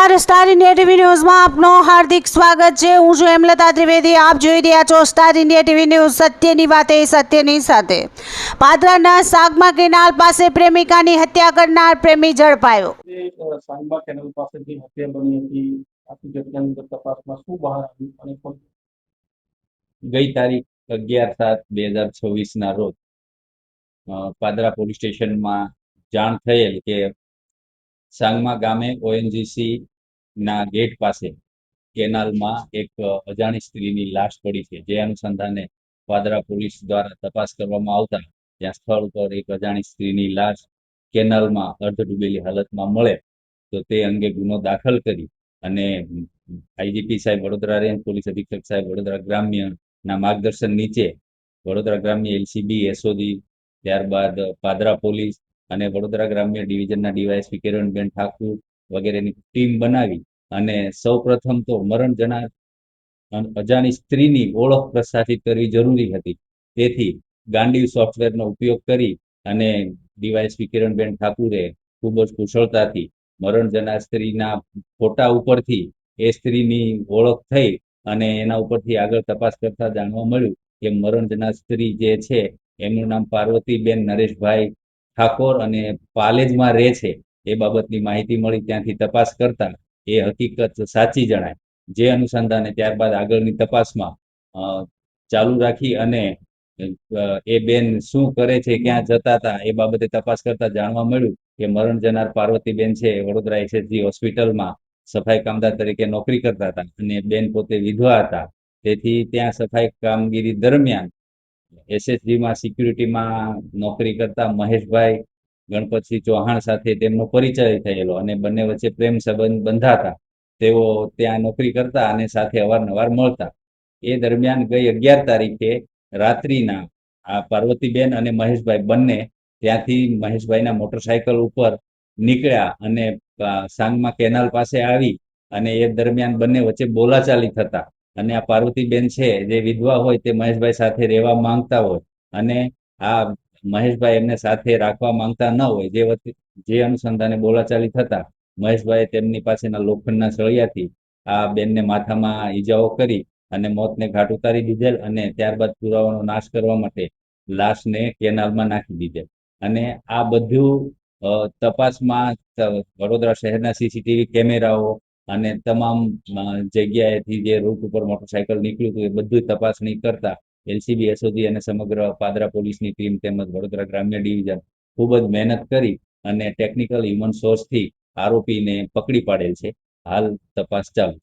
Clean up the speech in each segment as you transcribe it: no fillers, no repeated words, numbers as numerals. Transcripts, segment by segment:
નમસ્કાર, star India TV ન્યૂઝમાં આપનો હાર્દિક સ્વાગત છે। હું છું હેમલતા ત્રિવેદી। આપ જોઈ રહ્યા છો સ્ટાર ઇન્ડિયા ટીવી ન્યૂઝ। સત્યની વાતે સત્યની સાથે। પાદરાના સાગમા કેનાલ પાસે પ્રેમિકાની હત્યા કરનાર પ્રેમી ઝડપાયો। સાગમા કેનાલ પાસેથી હત્યા બની હતી। આખી ઘટનાની તપાસમાં શું બહાર આવ્યું અને ગઈ તારીખ 11/7/2026 ના રોજ પાદરા પોલીસ સ્ટેશનમાં જાણ થયેલ કે સાંગમા ગામે ઓએનજીસી ના ગેટ પાસે કેનાલમાં એક અજાણી સ્ત્રીની લાશ પડી છે। જે અનુસંધાને પાદરા પોલીસ દ્વારા તપાસ કરવામાં આવતા ત્યાં સ્થળ પર એક અજાણી સ્ત્રીની લાશ કેનાલમાં અર્ધ ડૂબેલી હાલતમાં મળે તો તે અંગે ગુનો દાખલ કરી અને આઈજીપી સાહેબ વડોદરા રેન્જ પોલીસ અધિક્ષક સાહેબ વડોદરા ગ્રામ્ય ના માર્ગદર્શન નીચે વડોદરા ગ્રામ્ય એલસીબી એસઓજી ત્યારબાદ પાદરા પોલીસ અને વડોદરા ગ્રામ્ય ડિવિઝનના ડીવાયએસપી કિરણબેન ઠાકુર વગેરેની ટીમ બનાવી અને સૌપ્રથમ તો મરણ જનાર અજાણી સ્ત્રીની ઓળખ પ્રસ્થાપિત કરવી જરૂરી હતી। તેથી ગાંડીવ સોફ્ટવેરનો ઉપયોગ કરી અને ડીવાયએસપી કિરણબેન ઠાકુરે ખૂબ જ કુશળતાથી મરણ જનાર સ્ત્રીના ફોટા ઉપરથી એ સ્ત્રીની ઓળખ થઈ અને એના ઉપરથી આગળ તપાસ કરતા જાણવા મળ્યું કે મરણ જનાર સ્ત્રી જે છે એમનું નામ પાર્વતીબેન નરેશભાઈ ઠાકોર અને પાલેજમાં રહે છે એ બાબતની માહિતી મળી। ત્યાંથી તપાસ કરતા એ હકીકત સાચી જણાય। જે અનુસંધાને ત્યારબાદ આગળની તપાસમાં ચાલુ રાખી અને એ બેન શું કરે છે, ક્યાં જતા હતા એ બાબતે તપાસ કરતા જાણવા મળ્યું કે મરણ જનાર પાર્વતીબેન છે વડોદરા એસએસજી હોસ્પિટલમાં સફાઈ કામદાર તરીકે નોકરી કરતા હતા અને બેન પોતે વિધવા હતા। તેથી ત્યાં સફાઈ કામગીરી દરમિયાન એસએસજીમાં સિક્યુરિટીમાં નોકરી કરતા મહેશભાઈ ગણપતસિંહ ચૌહાણ સાથે તેમનો પરિચય થયેલો અને બંને વચ્ચે પ્રેમ સંબંધ બંધાતા। તેઓ ત્યાં નોકરી કરતા અને સાથે અવારનવાર મળતા। એ દરમિયાન ગઈ 11 તારીખે રાત્રિના આ પાર્વતીબેન અને મહેશભાઈ બંને ત્યાંથી મહેશભાઈના મોટરસાયકલ ઉપર નીકળ્યા અને સાંગમા કેનાલ પાસે આવી અને એ દરમિયાન બંને વચ્ચે બોલાચાલી થતા અને આ પાર્વતીબેન છે જે વિધવા હોય તે મહેશભાઈ સાથે રહેવા માંગતા હોય અને આ મહેશભાઈ એમને સાથે રાખવા માંગતા ન હોય। જે અનુસંધાને બોલાચાલી થતા મહેશભાઈ તેમની પાસેના લોખંડના સળિયાથી આ બેનને માથામાં ઈજાઓ કરી અને મોતને ઘાટ ઉતારી દીધેલ અને ત્યારબાદ પુરાવાનો નાશ કરવા માટે લાશને કેનાલમાં નાખી દીધેલ। અને આ બધું તપાસમાં વડોદરા શહેરના સીસીટીવી કેમેરાઓ અને તમામ જગ્યાએથી જે રૂટ ઉપર મોટરસાયકલ નીકળ્યું હતું એ બધું તપાસણી કરતા એલસીબી એસઓજી અને સમગ્ર પાદરા પોલીસની ટીમ તેમજ વડોદરા ગ્રામ્ય ડિવિઝન ખૂબ જ મહેનત કરી અને ટેકનિકલ હ્યુમન સોર્સથી આરોપીને પકડી પાડેલ છે। હાલ તપાસ ચાલુ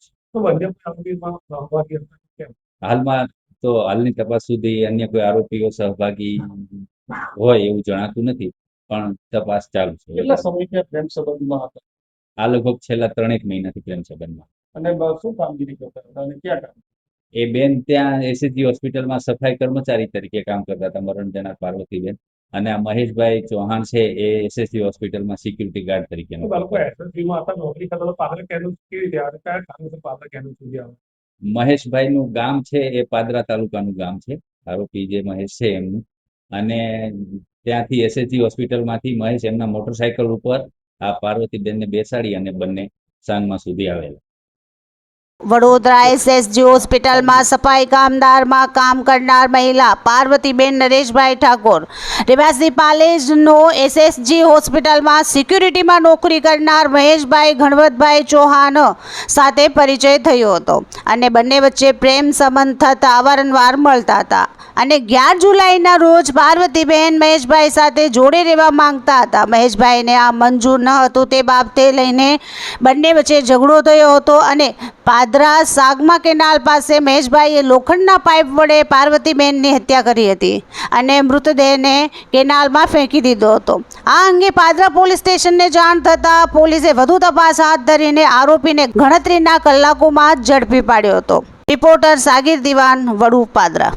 છે। હાલમાં તો હાલની તપાસ સુધી અન્ય કોઈ આરોપીઓ સહભાગી હોય એવું જણાતું નથી, પણ તપાસ ચાલુ છે। કેટલા સમયથી પ્રેમ સંબંધમાં હતા? આ લગભગ છેલ્લા 3 મહિનાથી પ્રેમ સંબંધમાં। અને શું કામગીરી કરતા હતા અને ક્યાં કામ? એ બેન ત્યાં એસએસજી હોસ્પિટલમાં સફાઈ કર્મચારી તરીકે કામ કરતા હતા મરણ જનાર પાર્વતીબેન અને આ મહેશભાઈ ચૌહાણ છે એ એસએસજી હોસ્પિટલમાં સિક્યુરિટી ગાર્ડ તરીકે નોકરી કરતા પાદરા કેનાલ કેવી રીતે આવે? કયા કારણસર પાદરા કેનાલ સુધી આવે? મહેશભાઈનું ગામ છે એ પાદરા તાલુકાનું ગામ છે, આરોપી જે મહેશ છે એમનું, અને ત્યાંથી એસએસજી હોસ્પિટલમાંથી મહેશ એમના મોટરસાયકલ ઉપર આ પાર્વતીબેનને બેસાડી અને બંને સાંગમા સુધી આવેલા। વડોદરા એસએસજી હોસ્પિટલમાં સફાઈ કામદારમાં કામ કરનાર મહિલા પાર્વતીબેન નરેશભાઈ ઠાકોર રહેવાસી પાલેજનો એસએસજી હોસ્પિટલમાં સિક્યુરિટીમાં નોકરી કરનાર મહેશભાઈ ગણવતભાઈ ચૌહાણ સાથે પરિચય થયો હતો અને બંને વચ્ચે પ્રેમ સંબંધ થતા અવારનવાર મળતા હતા અને 11 જુલાઈના રોજ પાર્વતીબેન મહેશભાઈ સાથે જોડે રહેવા માંગતા હતા। મહેશભાઈને આ મંજૂર ન હતું તે બાબતે લઈને બંને વચ્ચે ઝઘડો થયો હતો અને પાદરા સાગમા કેનાલ પાસે મહેશભાઈએ લોખંડના પાઇપ વડે પાર્વતીબેનની હત્યા કરી હતી અને મૃતદેહને કેનાલમાં ફેંકી દીધો હતો। આ અંગે પાદરા પોલીસ સ્ટેશનને જાણ થતાં પોલીસે વધુ તપાસ હાથ ધરીને આરોપીને ગણતરીના કલાકોમાં જ ઝડપી પાડ્યો હતો। રિપોર્ટર સાગીર દિવાન, વડુ, પાદરા।